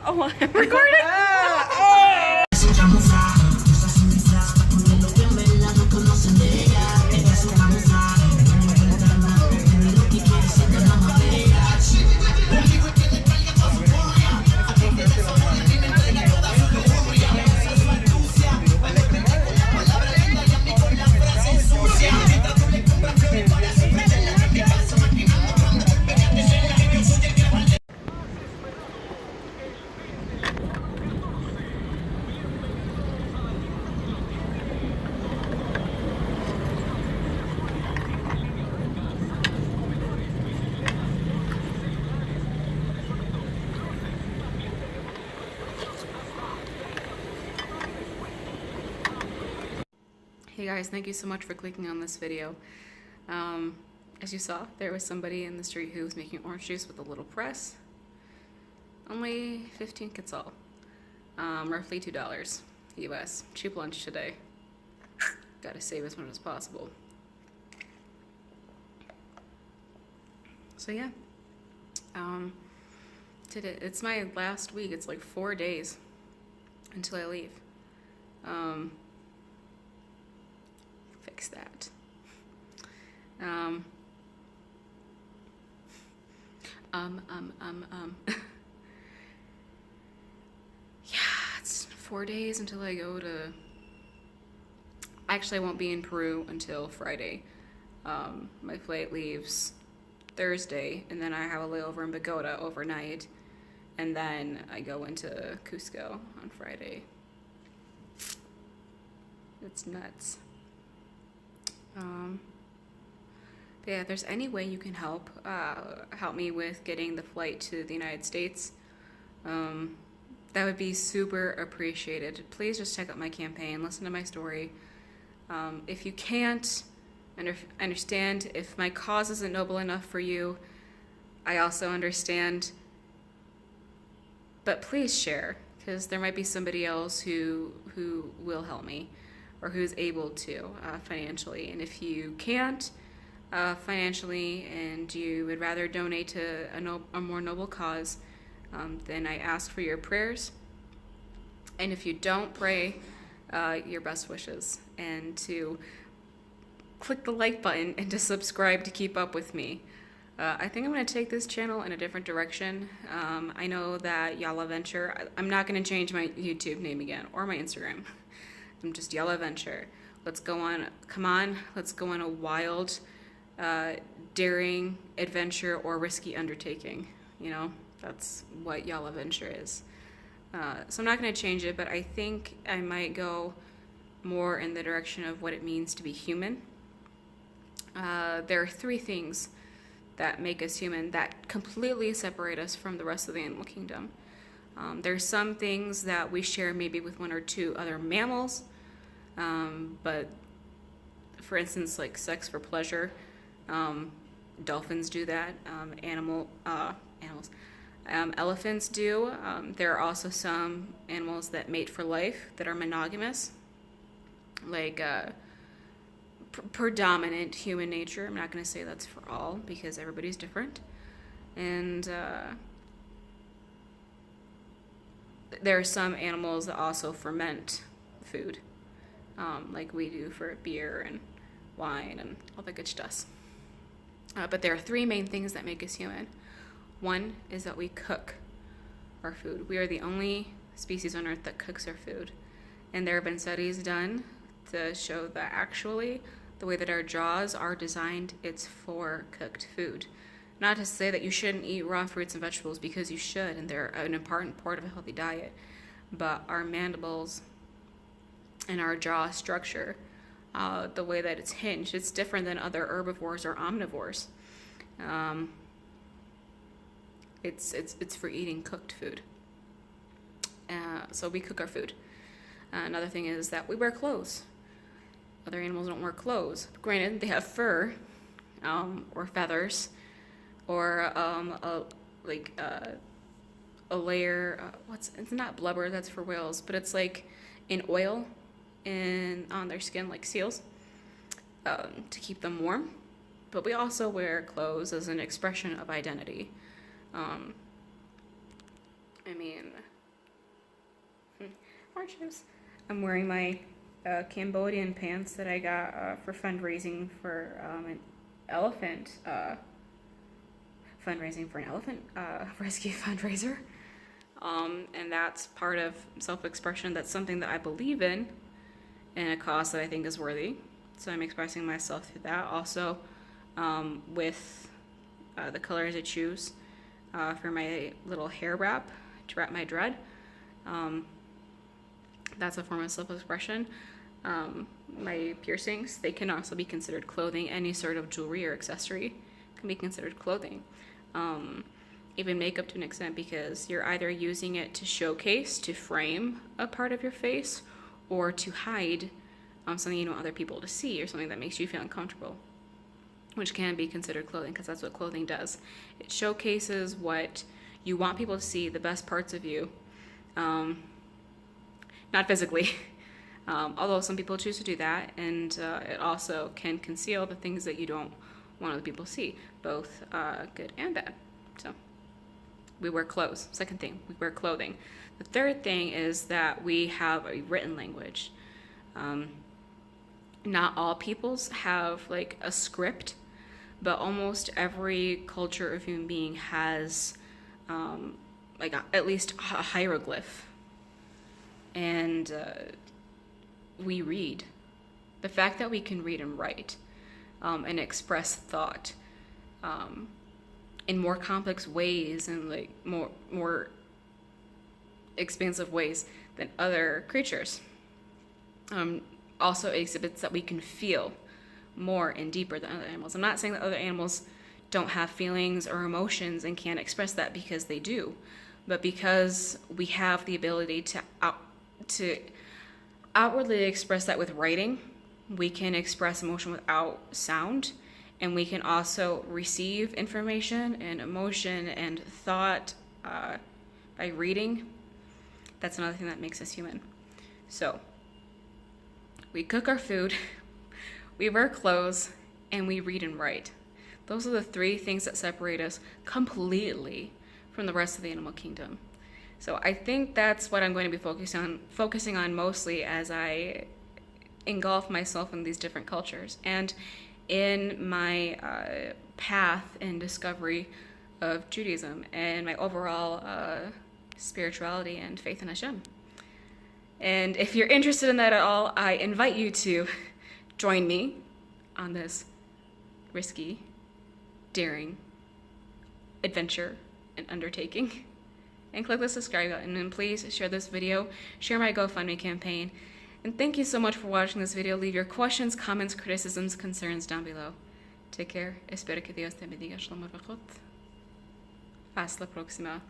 Oh, I'm recording. Hey guys, thank you so much for clicking on this video. As you saw, there was somebody in the street who was making orange juice with a little press. Only 15 quetzal, roughly $2 US. Cheap lunch today. Gotta save as much as possible. So yeah, today it's my last week. It's like 4 days until I leave. Fix that. Yeah, it's 4 days until I go to. Actually, I won't be in Peru until Friday. My flight leaves Thursday, and then I have a layover in Bogota overnight, and then I go into Cusco on Friday. It's nuts. But yeah, if there's any way you can help me with getting the flight to the United States, that would be super appreciated. Please just check out my campaign, listen to my story. If you can't, understand if my cause isn't noble enough for you, I also understand. But please share, because there might be somebody else who will help me, or who's able to financially. And if you can't financially, and you would rather donate to a more noble cause, then I ask for your prayers. And if you don't, pray your best wishes, and to click the like button and to subscribe to keep up with me. I think I'm going to take this channel in a different direction. I know that Yalla Venture, I'm not going to change my YouTube name again, or my Instagram. I'm just Yalla Venture. Let's go on, come on, let's go on a wild, daring adventure or risky undertaking. You know, that's what Yalla Venture is. So I'm not going to change it, but I think I might go more in the direction of what it means to be human. There are 3 things that make us human, that completely separate us from the rest of the animal kingdom. There's some things that we share maybe with 1 or 2 other mammals, but for instance, like sex for pleasure, dolphins do that, elephants do. There are also some animals that mate for life, that are monogamous, like predominant human nature. I'm not going to say that's for all, because everybody's different. And there are some animals that also ferment food, like we do for beer and wine and all the good stuff. But there are 3 main things that make us human. 1 is that we cook our food. We are the only species on Earth that cooks our food. And there have been studies done to show that actually the way that our jaws are designed, it's for cooked food. Not to say that you shouldn't eat raw fruits and vegetables, because you should, and they're an important part of a healthy diet. But our mandibles and our jaw structure, the way that it's hinged, it's different than other herbivores or omnivores. It's for eating cooked food. So we cook our food. Another thing is that we wear clothes. Other animals don't wear clothes. Granted, they have fur, or feathers, or a layer. It's not blubber. That's for whales, but it's like an oil on their skin, like seals, to keep them warm. But we also wear clothes as an expression of identity. I mean, Orange juice. I'm wearing my Cambodian pants that I got for fundraising for an elephant rescue fundraiser. And that's part of self-expression. That's something that I believe in and a cause that I think is worthy. So I'm expressing myself through that. Also, with the colors I choose for my little hair wrap to wrap my dread. That's a form of self-expression. My piercings, they can also be considered clothing. Any sort of jewelry or accessory can be considered clothing. Even makeup to an extent, because you're either using it to showcase, to frame a part of your face, or to hide something you don't want other people to see, or something that makes you feel uncomfortable, which can be considered clothing, because that's what clothing does. It showcases what you want people to see, the best parts of you, not physically, although some people choose to do that, and it also can conceal the things that you don't want other people to see, both good and bad. So we wear clothes. Second thing, we wear clothing. The third thing is that we have a written language. Not all peoples have like a script, but almost every culture of human being has at least a hieroglyph. And we read. The fact that we can read and write and express thought in more complex ways and like more expansive ways than other creatures also exhibits that we can feel more and deeper than other animals. I'm not saying that other animals don't have feelings or emotions and can't express that, because they do, but because we have the ability to outwardly express that with writing, we can express emotion without sound, and we can also receive information and emotion and thought by reading. That's another thing that makes us human. So we cook our food, we wear clothes, and we read and write. Those are the three things that separate us completely from the rest of the animal kingdom. So I think that's what I'm going to be focusing on mostly as I engulf myself in these different cultures and in my path and discovery of Judaism and my overall spirituality and faith in Hashem. And if you're interested in that at all, I invite you to join me on this risky, daring adventure and undertaking. And click the subscribe button, and please share this video, share my GoFundMe campaign. And thank you so much for watching this video. Leave your questions, comments, criticisms, concerns down below. Take care. Espero que Dios te bendiga. Shalom. Hasta la próxima.